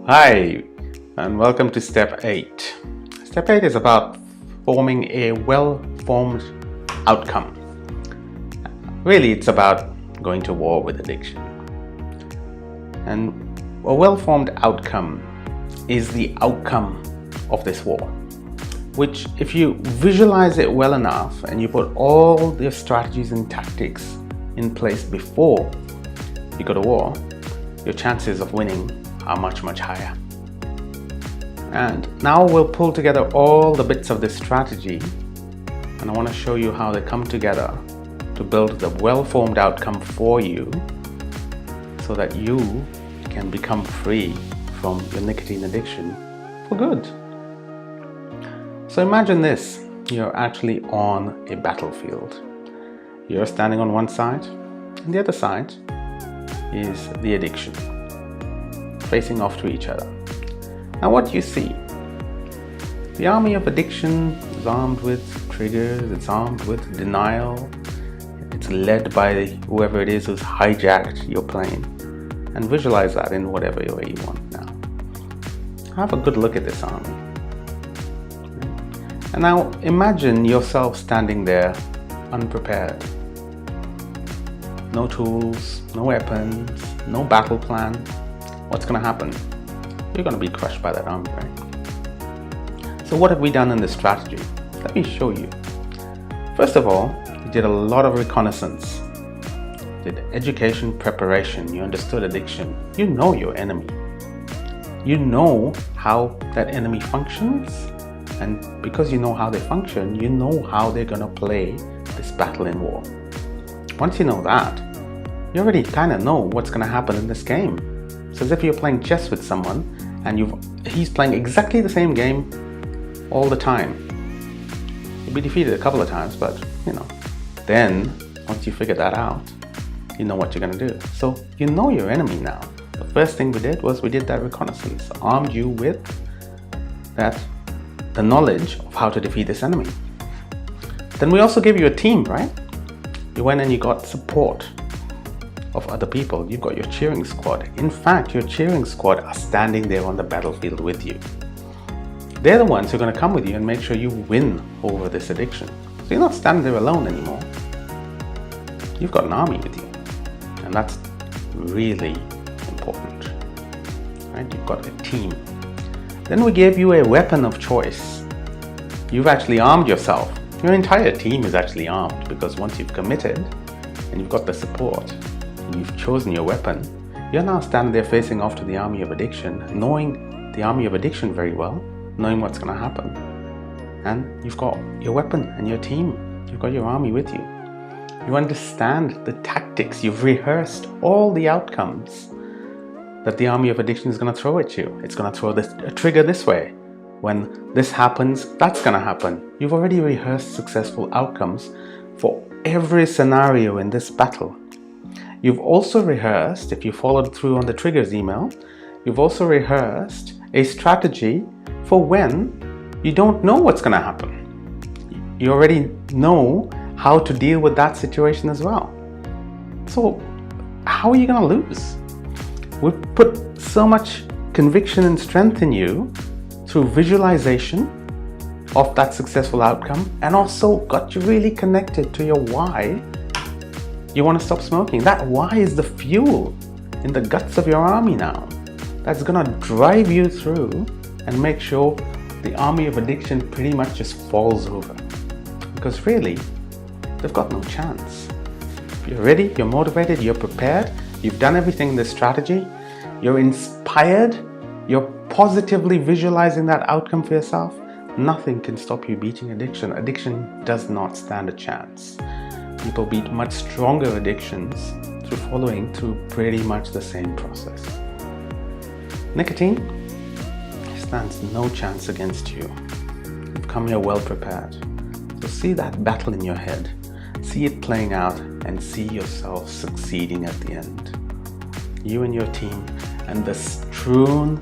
Hi, and welcome to Step 8. Step 8 is about forming a well-formed outcome. Really, it's about going to war with addiction. And a well-formed outcome is the outcome of this war, which if you visualize it well enough and you put all your strategies and tactics in place before you go to war, your chances of winning are much higher. And now we'll pull together all the bits of this strategy, and I want to show you how they come together to build the well-formed outcome for you so that you can become free from your nicotine addiction for good. So imagine this: you're actually on a battlefield. You're standing on one side, and the other side is the addiction, facing off to each other. Now what do you see? The army of addiction is armed with triggers, it's armed with denial, it's led by whoever it is who's hijacked your plane. And visualize that in whatever way you want now. Have a good look at this army. And now imagine yourself standing there unprepared. No tools, no weapons, no battle plan. What's going to happen? You're going to be crushed by that army, right? So what have we done in this strategy? Let me show you. First of all, we did a lot of reconnaissance. Did education preparation. You understood addiction. You know your enemy. You know how that enemy functions. And because you know how they function, you know how they're going to play this battle in war. Once you know that, you already kind of know what's going to happen in this game. It's as if you're playing chess with someone and he's playing exactly the same game all the time. You'll be defeated a couple of times, but then once you figure that out, you know what you're going to do. So you know your enemy now. The first thing we did was we did that reconnaissance, armed you with the knowledge of how to defeat this enemy. Then we also gave you a team, right? You went and you got support of other people. You've got your cheering squad. In fact, your cheering squad are standing there on the battlefield with you. They're the ones who are going to come with you and make sure you win over this addiction. So you're not standing there alone anymore. You've got an army with you. And that's really important. Right? You've got a team. Then we gave you a weapon of choice. You've actually armed yourself. Your entire team is actually armed, because once you've committed and you've got the support, and you've chosen your weapon, you're now standing there facing off to the army of addiction, knowing the army of addiction very well, knowing what's going to happen. And you've got your weapon and your team. You've got your army with you. You understand the tactics. You've rehearsed all the outcomes that the army of addiction is going to throw at you. It's going to throw a trigger this way. When this happens, that's going to happen. You've already rehearsed successful outcomes for every scenario in this battle. You've also rehearsed, if you followed through on the triggers email, you've also rehearsed a strategy for when you don't know what's going to happen. You already know how to deal with that situation as well. So how are you going to lose? We've put so much conviction and strength in you through visualization of that successful outcome, and also got you really connected to your why you want to stop smoking. That why is the fuel in the guts of your army now. That's going to drive you through and make sure the army of addiction pretty much just falls over. Because really, they've got no chance. If you're ready, you're motivated, you're prepared, you've done everything in this strategy, you're inspired, you're positively visualizing that outcome for yourself, nothing can stop you beating addiction. Addiction does not stand a chance. People beat much stronger addictions through following through pretty much the same process. Nicotine stands no chance against you. You've come here well prepared. So see that battle in your head. See it playing out and see yourself succeeding at the end. You and your team and the strewn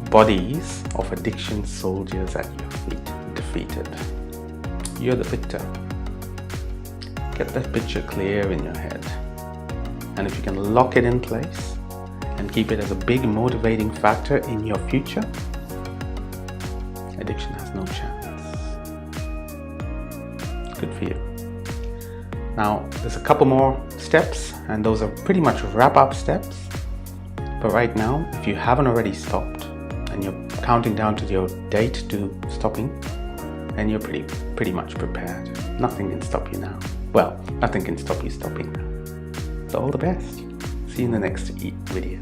bodies of addiction soldiers at your feet defeated. You're the victor. Get that picture clear in your head. And if you can lock it in place and and keep it as a big motivating factor in your future, addiction has no chance. Good for you. Now, there's a couple more steps, and those are pretty much wrap-up steps. But right now, if you haven't already stopped and you're counting down to your date to stopping, then you're pretty much prepared. Nothing can stop you now. Well, nothing can stop you stopping now. So all the best. See you in the next video.